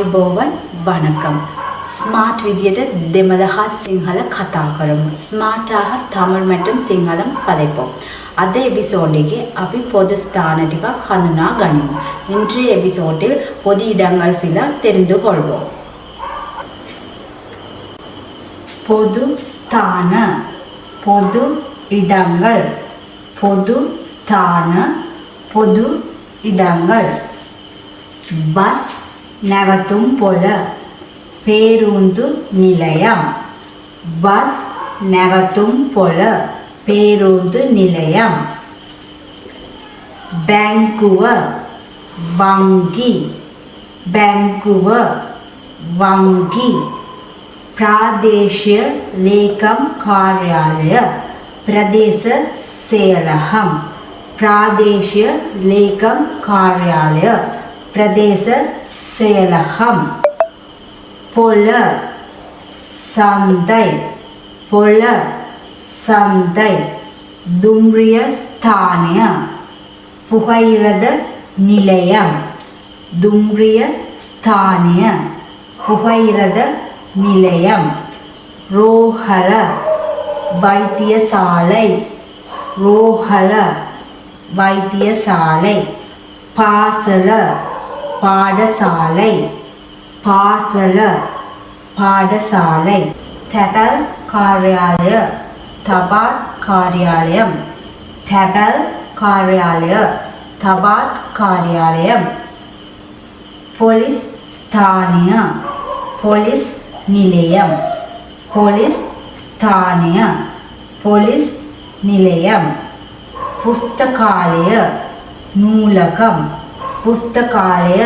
ආයුබෝවන් වණக்கம் ස්මාර්ට් විදියට දෙමළ හා සිංහල කතා කරමු. ස්මාර්ට් ආහ தமிழ் மற்றும் සිංහලම් கதைப்போம். අද எபிசோட் එකේ අපි பொது ஸ்தான ටිකක් හඳුනා ගනිමු. இன்றைய எபிசோடில் பொது இடங்கள் சில தெரிந்து கொள்வோம். பொது ஸ்தான பொது இடங்கள் பொது ஸ்தான பொது இடங்கள் பஸ் නැවතුම් පොළ பேருந்து நிலையம் பஸ் නැවතුම් පොළ பேருந்து நிலையம் බැංකුව වංගි බැංකුව වංගි ප්‍රාදේශීය ලේකම් කාර්යාලය ප්‍රදේශ செயலகம் प्रादेशीय लेकम कार्यालय प्रदेश செயலகம் பொல சந்தை பொல சந்தை தும்ரிய ஸ்தானிய புகையிரத நிலையம் தும்ரிய ஸ்தானிய புகையிரத நிலையம் ரோஹல வைத்தியசாலை ரோஹல வைத்தியசாலை பாசல பாடசாலை பாசல பாடசாலை தபால் காரியாலய தபால் காரியாலயம் தபால் காரியாலய தபால் காரியாலயம் போலீஸ் ஸ்தானிய போலீஸ் நிலையம் போலீஸ் ஸ்தானிய போலீஸ் நிலையம் புஸ்தகாலய நூலகம் පුස්තකාලය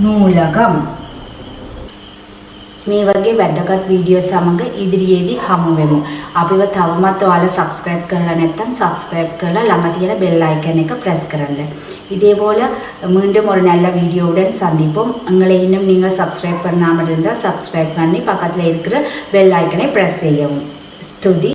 නූලගම් මේ වගේ වැදගත් වීඩියෝ සමග ඉදිරියේදී හමු වෙමු. අපිව තවමත් ඔයාලා subscribe කරලා නැත්නම් subscribe කරලා ළඟ තියෙන bell icon එක press කරන්න. இதேபோல மீண்டும் ஒரு நல்ல வீடியோவுடன் சந்திப்போம். உங்களை இன்னும் நீங்கள் subscribe பண்ணாமல் இருந்தால் subscribe பண்ணி பக்கத்தில் இருக்கிற bell icon-ஐ press செய்யவும். ஸ்துதி.